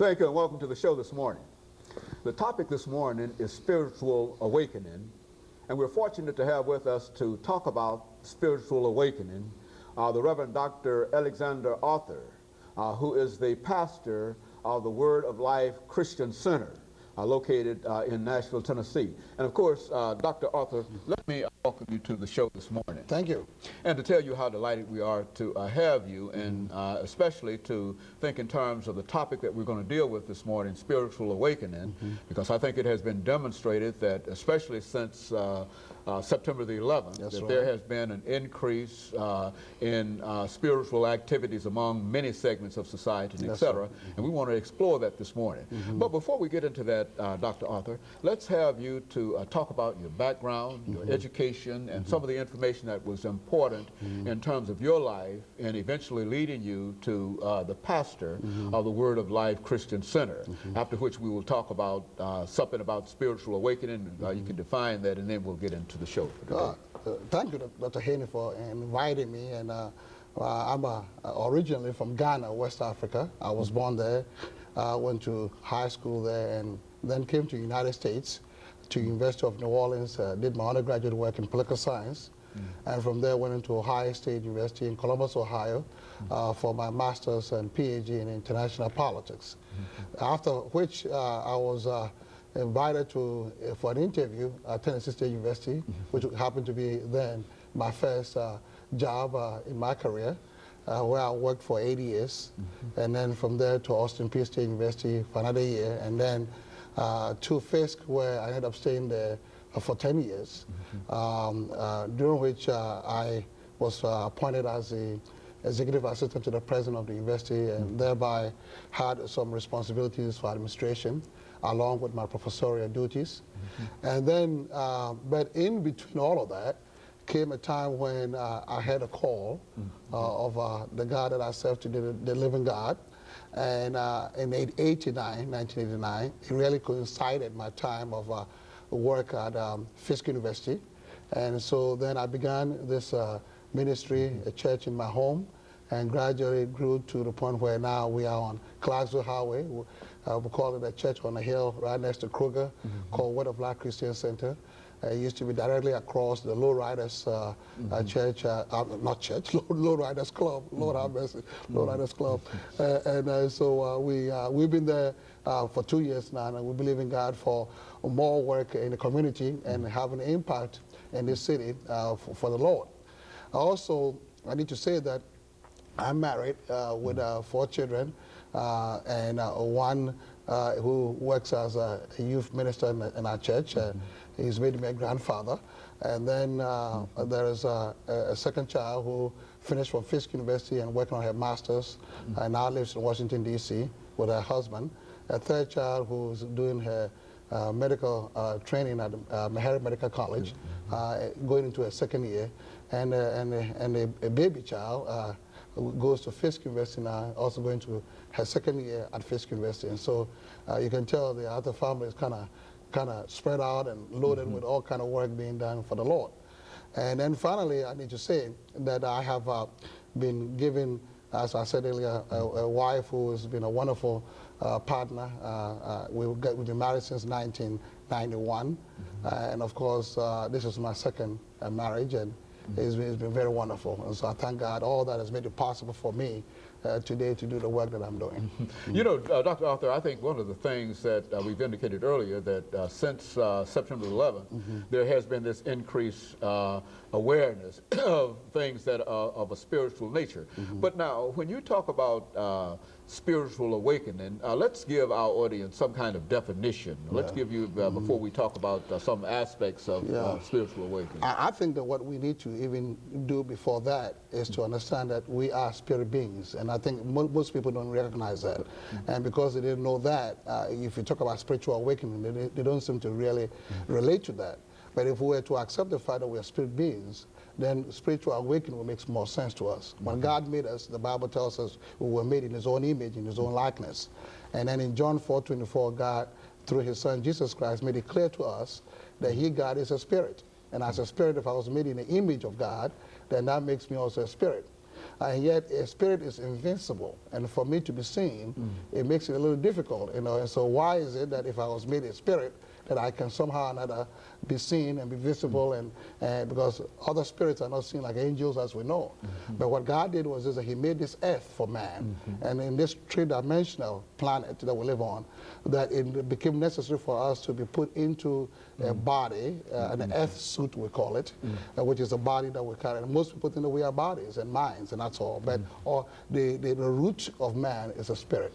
Thank you and welcome to the show this morning. The topic this morning is spiritual awakening, and we're fortunate to have with us to talk about spiritual awakening the Reverend Dr. AArthur, who is the pastor of the Word of Life Christian Center located in Nashville, Tennessee. And of course, Dr. Arthur, let me welcome you to the show this morning. Thank you. And to tell you how delighted we are to have you, and especially to think in terms of the topic that we're going to deal with this morning, spiritual awakening, because I think it has been demonstrated that, especially since September the 11th, that there has been an increase in spiritual activities among many segments of society, and et cetera. And we want to explore that this morning. But before we get into that, Dr. Arthur, let's have you to talk about your background, your education, and some of the information that was important in terms of your life and eventually leading you to the pastor of the Word of Life Christian Center, after which we will talk about something about spiritual awakening. You can define that, and then we'll get into the show for today. Thank you, Dr. Haney, for inviting me. And I'm originally from Ghana, West Africa. I was born there, went to high school there, and then came to the United States, to University of New Orleans, did my undergraduate work in political science, and from there went into Ohio State University in Columbus, Ohio, for my master's and PhD in international politics. After which I was invited for an interview at Tennessee State University, which happened to be then my first job in my career, where I worked for 8 years, and then from there to Austin Peay State University for another year, and then to Fisk, where I ended up staying there for 10 years, during which I was appointed as the executive assistant to the president of the university, and thereby had some responsibilities for administration, along with my professorial duties. And then, but in between all of that, came a time when I had a call of the God that I serve to the living God. And in 1989, it really coincided my time of work at Fisk University. And so then I began this ministry, a church in my home, and gradually grew to the point where now we are on Clarksville Highway. We call it a church on a hill right next to Kruger, called Word of Life Christian Center. It used to be directly across the Lowriders church, not church, Lowriders Club, Lord have mercy, Lowriders Club. So we've been there for 2 years now, and we believe in God for more work in the community and having an impact in this city for the Lord. Also, I need to say that I'm married with 4 children, and one who works as a youth minister in our church. He's made me a grandfather. And then there is a second child who finished from Fisk University and working on her master's, and now lives in Washington, D.C. with her husband. A third child who's doing her medical training at Meharry Medical College, going into her second year. And a baby child who goes to Fisk University now, also going to her second year at Fisk University. And so you can tell the Arthur family is kind of spread out and loaded with all kind of work being done for the Lord. And then finally, I need to say that I have been given, as I said earlier, a wife who has been a wonderful partner. We've been married since 1991. And of course, this is my second marriage, and it's been very wonderful. And so I thank God all that has made it possible for me today to do the work that I'm doing. You know, Dr. Arthur, I think one of the things that we've indicated earlier, that since September 11th, there has been this increased awareness of things that are of a spiritual nature. But now, when you talk about spiritual awakening, let's give our audience some kind of definition. Let's give you, before we talk about some aspects of spiritual awakening. I think that what we need to even do before that is to understand that we are spirit beings, and I think most people don't recognize that. And because they didn't know that, if you talk about spiritual awakening, they don't seem to really relate to that. But if we were to accept the fact that we are spirit beings, then spiritual awakening will make more sense to us. When God made us, the Bible tells us we were made in His own image, in His own likeness. And then in John 4:24, God, through His Son Jesus Christ, made it clear to us that He, God, is a spirit. And as a spirit, if I was made in the image of God, then that makes me also a spirit. and yet a spirit is invincible. And for me to be seen, it makes it a little difficult, you know. And so why is it that if I was made a spirit, that I can somehow or another be seen and be visible, and because other spirits are not seen like angels as we know. But what God did was that he made this earth for man, and in this three-dimensional planet that we live on, that it became necessary for us to be put into a body, an earth suit we call it, which is a body that we carry. And most people think that we are bodies and minds, and that's all. But the root of man is a spirit,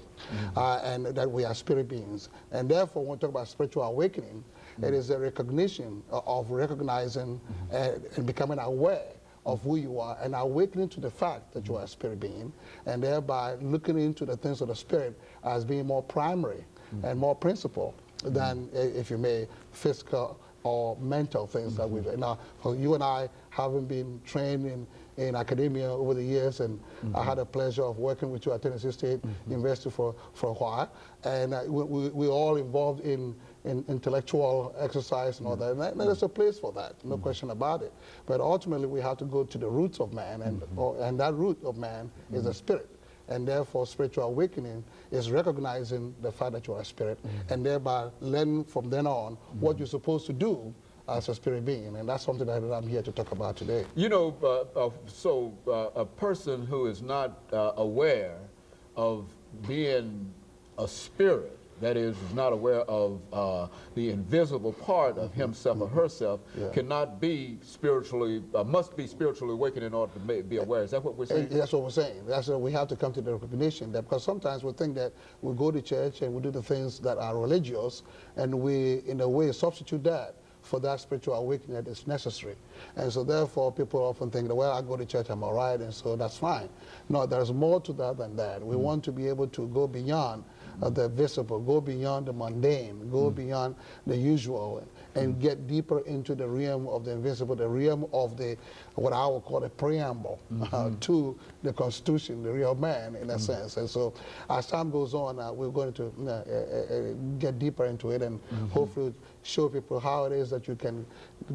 and that we are spirit beings. And therefore, when we talk about spiritual awakening, it is a recognition of recognizing and becoming aware of who you are, and awakening to the fact that you are a spirit being, and thereby looking into the things of the spirit as being more primary and more principal than, if you may, physical or mental things that we've. Now, you and I haven't been trained in academia over the years, and I had the pleasure of working with you at Tennessee State University for a while, and we're all involved in intellectual exercise and all that, and there's a place for that, no question about it. But ultimately, we have to go to the roots of man, and that root of man is the spirit. And therefore, spiritual awakening is recognizing the fact that you are a spirit, and thereby learning from then on what you're supposed to do as a spirit being. And that's something that I'm here to talk about today. You know, a person who is not aware of being a spirit, that is not aware of the invisible part of himself or herself, cannot be spiritually, must be spiritually awakened in order to be aware. Is that what we're saying? That's what we're saying. That's what we have to come to the recognition that, because sometimes we think that we go to church and we do the things that are religious, and we, in a way, substitute that for that spiritual awakening that is necessary. And so therefore, people often think that, well, I go to church, I'm all right, and so that's fine. No, there's more to that than that. We want to be able to go beyond the visible, go beyond the mundane, go beyond the usual, and get deeper into the realm of the invisible, the realm of the, what I would call a preamble to the constitution, the real man, in a sense. And so as time goes on, we're going to get deeper into it, and hopefully show people how it is that you can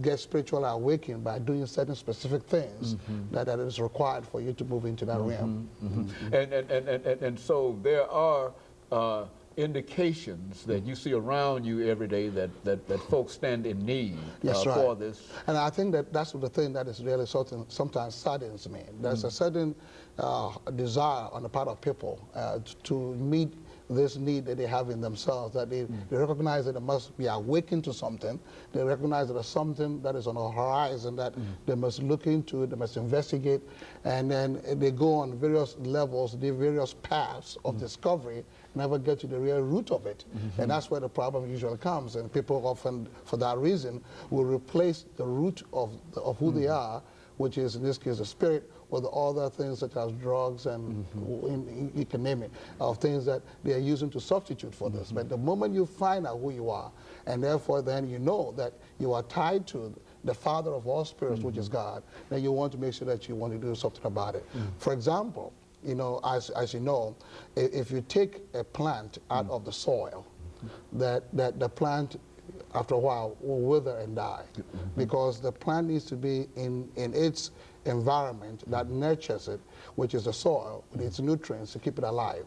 get spiritually awakened by doing certain specific things that is required for you to move into that realm. And so there are indications that you see around you every day that folks stand in need for this. And I think that that's the thing that is really sometimes saddens me. There's a certain desire on the part of people to meet this need that they have in themselves, that they recognize that they must be awakened to something. They recognize that there's something that is on the horizon that they must look into, they must investigate, and then they go on various levels, the various paths of discovery, never get to the real root of it. And that's where the problem usually comes, and people often, for that reason, will replace the root of who they are, which is in this case the spirit, with other things such as drugs and you can name it, of things that they are using to substitute for this. But the moment you find out who you are, and therefore then you know that you are tied to the Father of all spirits, which is God, then you want to make sure that you want to do something about it. For example, you know, as you know, if you take a plant out of the soil, that the plant after a while will wither and die, because the plant needs to be in its environment that nurtures it, which is the soil, with its nutrients to keep it alive.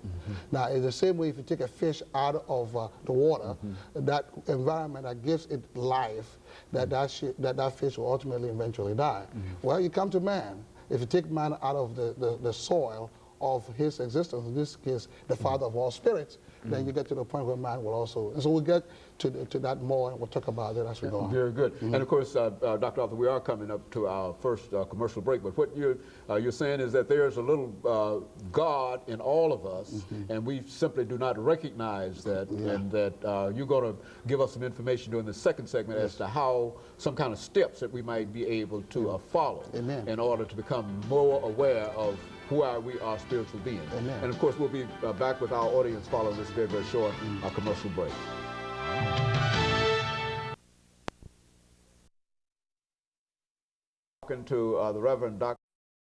Now, in the same way, if you take a fish out of the water, that environment that gives it life, that fish will ultimately eventually die. Well, you come to man. If you take man out of the soil of his existence, in this case, the Father of all spirits, then you get to the point where man will also, and so we'll get to that more, and we'll talk about it as we go on. Very good. And of course, Dr. Arthur, we are coming up to our first commercial break, but what you're saying is that there's a little God in all of us, and we simply do not recognize that, and that you're going to give us some information during the second segment as to how, some kind of steps that we might be able to follow in order to become more aware of who we are spiritual beings. And of course, we'll be back with our audience following this very, very short commercial break. Talking to the Reverend Dr.